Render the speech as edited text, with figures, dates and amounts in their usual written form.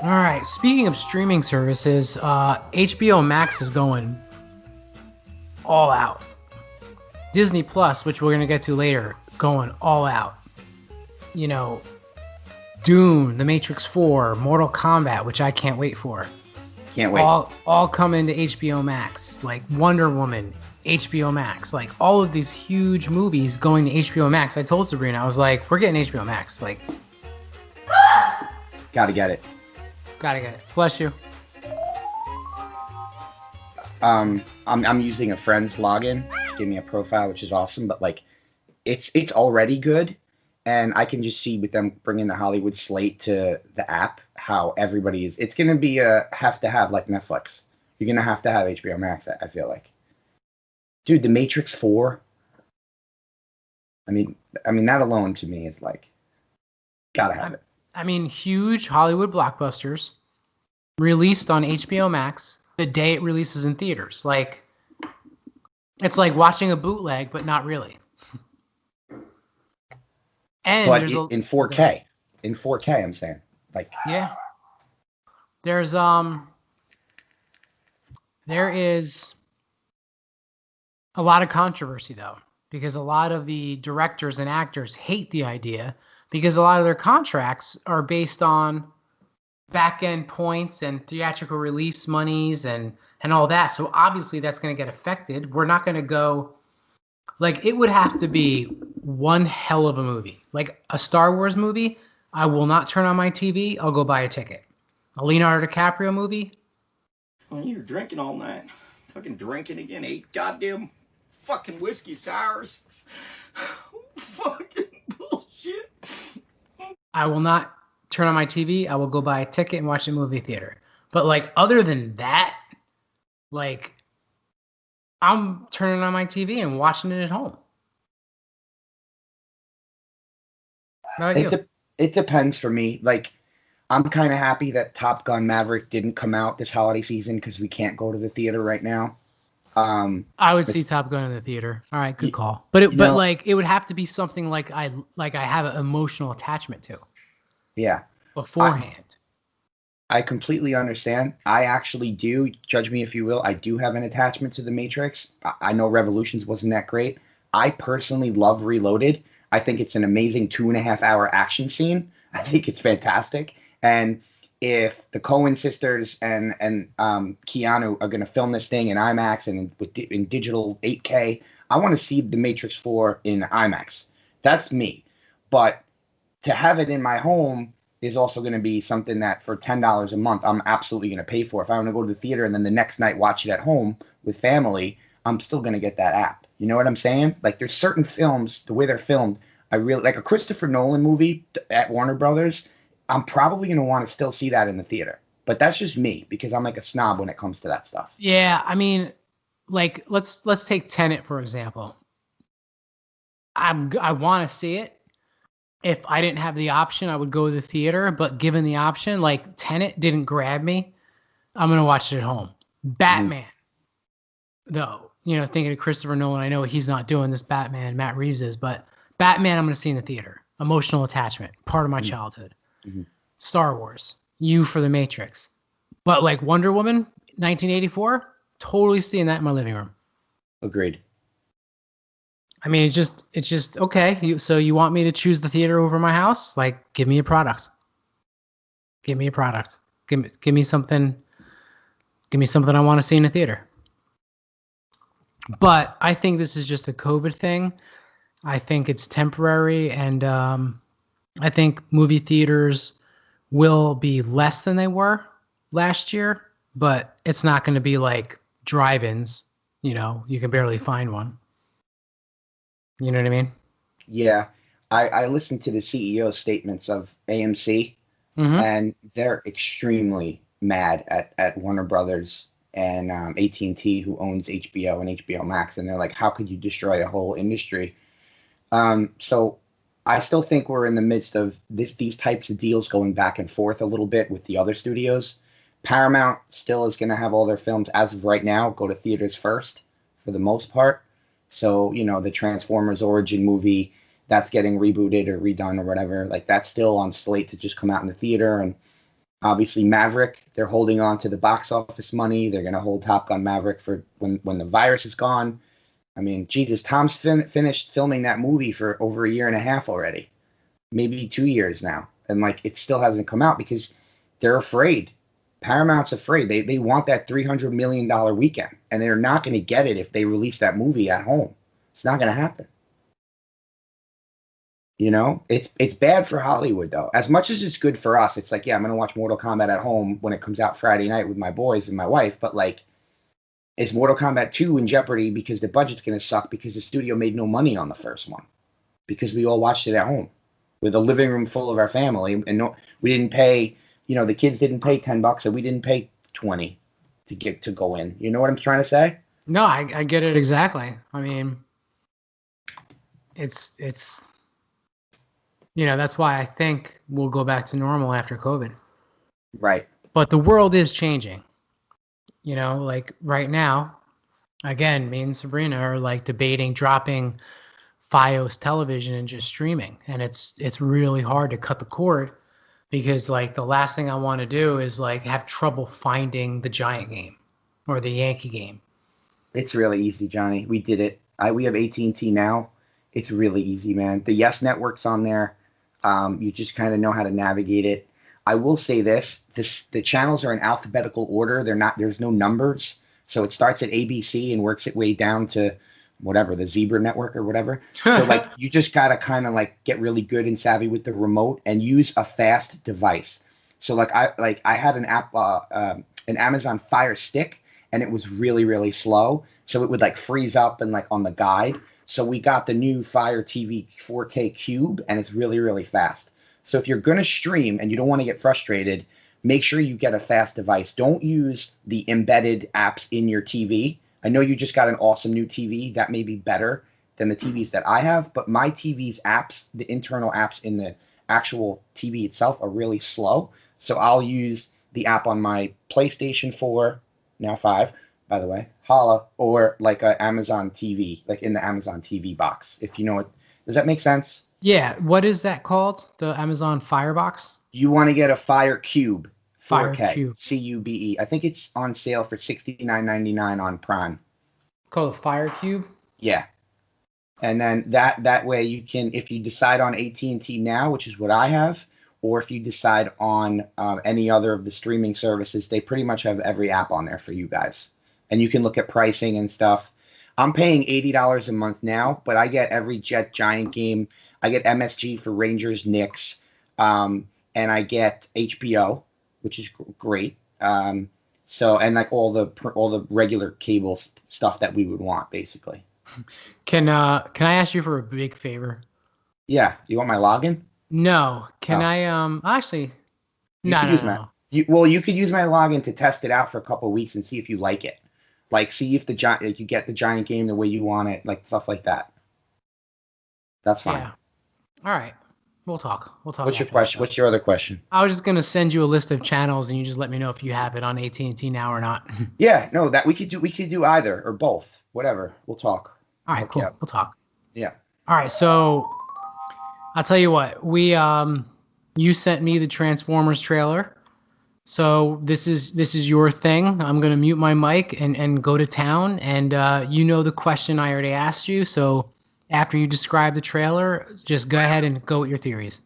All right. Speaking of streaming services, HBO Max is going all out. Disney Plus, which we're gonna get to later, going all out. You know, Doom, The Matrix 4, Mortal Kombat, which I can't wait for. Can't wait. All come into HBO Max. Like Wonder Woman, HBO Max. Like all of these huge movies going to HBO Max. I told Sabrina, I was like, we're getting HBO Max. Like, Gotta get it. gotta get it. Bless you. I'm using a friend's login. Give me a profile, which is awesome. But like, it's already good, and I can just see with them bringing the Hollywood slate to the app how everybody is. It's gonna be a have to have like Netflix. You're gonna have to have HBO Max. I feel like, dude, The Matrix 4. I mean that alone to me is like, gotta have it. I mean, huge Hollywood blockbusters released on HBO Max the day it releases in theaters. Like, it's like watching a bootleg, but not really. And But there's in 4K, I'm saying, like, yeah, there is a lot of controversy though, because a lot of the directors and actors hate the idea because a lot of their contracts are based on back end points and theatrical release monies and all that. So obviously that's going to get affected. We're not going to go, like, it would have to be one hell of a movie, like a Star Wars movie. I will not turn on my TV. I'll go buy a ticket. A Leonardo DiCaprio movie. Well, you were drinking all night. Fucking drinking again. 8 goddamn fucking whiskey sours. Fucking bullshit. I will not turn on my TV. I will go buy a ticket and watch a movie theater. But like, other than that, like, I'm turning on my TV and watching it at home. How about you? it depends for me. Like, I'm kind of happy that Top Gun Maverick didn't come out this holiday season because we can't go to the theater right now. I would see Top Gun in the theater. All right, good call. But like, it would have to be something like I have an emotional attachment to Yeah. beforehand. I completely understand. I actually do. Judge me if you will. I do have an attachment to The Matrix. I know Revolutions wasn't that great. I personally love Reloaded. I think it's an amazing 2.5 hour action scene. I think it's fantastic. And if the Coen sisters and Keanu are going to film this thing in IMAX and in digital 8K, I want to see The Matrix 4 in IMAX. That's me. But to have it in my home is also going to be something that for $10 a month, I'm absolutely going to pay for. If I want to go to the theater and then the next night watch it at home with family, I'm still going to get that app. You know what I'm saying? Like, there's certain films, the way they're filmed, I really like a Christopher Nolan movie at Warner Brothers. I'm probably going to want to still see that in the theater. But that's just me because I'm like a snob when it comes to that stuff. Yeah, I mean, like, let's take Tenet for example. I want to see it. If I didn't have the option, I would go to the theater. But given the option, like, Tenet didn't grab me, I'm gonna watch it at home. Batman, though, thinking of Christopher Nolan, I know he's not doing this Batman, Matt Reeves is, but Batman I'm gonna see in the theater. Emotional attachment, part of my childhood. Mm-hmm. Star Wars, you for The Matrix. But like Wonder Woman, 1984, totally seeing that in my living room. Agreed. I mean, it's just okay. So you want me to choose the theater over my house? Like, give me a product. Give me a product. Give me something. Give me something I want to see in a theater. But I think this is just a COVID thing. I think it's temporary, and I think movie theaters will be less than they were last year. But it's not going to be like drive-ins. You can barely find one. You know what I mean? Yeah. I listened to the CEO statements of AMC, and they're extremely mad at Warner Brothers and AT&T, who owns HBO and HBO Max, and they're like, how could you destroy a whole industry? So I still think we're in the midst of these types of deals going back and forth a little bit with the other studios. Paramount still is going to have all their films, as of right now, go to theaters first for the most part. So, the Transformers Origin movie that's getting rebooted or redone or whatever, like, that's still on slate to just come out in the theater. And Obviously, Maverick, they're holding on to the box office money. They're going to hold Top Gun Maverick for when the virus is gone. I mean, Jesus, Tom's finished filming that movie for over a year and a half already, maybe 2 years now, and like it still hasn't come out because they're afraid. Paramount's afraid. They want that $300 million weekend, and they're not going to get it if they release that movie at home. It's not going to happen. You know, it's bad for Hollywood though. As much as it's good for us, it's like, yeah, I'm gonna watch Mortal Kombat at home when it comes out Friday night with my boys and my wife. But like, is Mortal Kombat 2 in jeopardy because the budget's gonna suck because the studio made no money on the first one because we all watched it at home with a living room full of our family and no, we didn't pay. You know, the kids didn't pay $10 and we didn't pay 20 to get to go in. You know what I'm trying to say? No, I get it exactly. I mean, it's that's why I think we'll go back to normal after COVID. Right. But the world is changing. Like right now, again, me and Sabrina are like debating dropping FiOS television and just streaming. And it's really hard to cut the cord because like the last thing I want to do is like have trouble finding the Giant game or the Yankee game. It's really easy, Johnny. We did it. We have AT&T now. It's really easy, man. The Yes Network's on there. You just kind of know how to navigate it. I will say the channels are in alphabetical order. There's no numbers. So it starts at ABC and works its way down to whatever, the Zebra Network or whatever. So like you just got to kind of like get really good and savvy with the remote and use a fast device. So I had an app, an Amazon Fire Stick, and it was really, really slow. So it would like freeze up and like on the guide. So we got the new Fire TV 4K Cube, and it's really, really fast. So if you're going to stream and you don't want to get frustrated, make sure you get a fast device. Don't use the embedded apps in your TV. I know you just got an awesome new TV. That may be better than the TVs that I have, but my TV's apps, the internal apps in the actual TV itself are really slow. So I'll use the app on my PlayStation 4, now 5, by the way, holla, or like a Amazon TV, like in the Amazon TV box, if you know it. Does that make sense? Yeah. What is that called? The Amazon Firebox? You want to get a Fire Cube, Fire 4K, Cube. CUBE. I think it's on sale for $69.99 on Prime. Called a Fire Cube? Yeah. And then that way you can, if you decide on AT&T Now, which is what I have, or if you decide on any other of the streaming services, they pretty much have every app on there for you guys. And you can look at pricing and stuff. I'm paying $80 a month now, but I get every Jet Giant game. I get MSG for Rangers, Knicks, and I get HBO, which is great. So and like all the regular cable stuff that we would want, basically. Can I ask you for a big favor? Yeah, you want my login? No. Can Oh. I actually? You No, could no, use no, my no. you could use my login to test it out for a couple of weeks and see if you like it. Like see if like you get the Giant game the way you want it, like stuff like that. That's fine. Yeah. All right. We'll talk. We'll talk. What's your after question? the show. What's your other question? I was just gonna send you a list of channels, and you just let me know if you have it on AT&T Now or not. Yeah, no, that we could do either or both. Whatever. We'll talk. All right, Hook cool. you up. We'll talk. Yeah. All right, so I'll tell you what. You sent me the Transformers trailer. So this is your thing. I'm gonna mute my mic and go to town. And you know the question I already asked you. So after you describe the trailer, just go ahead and go with your theories.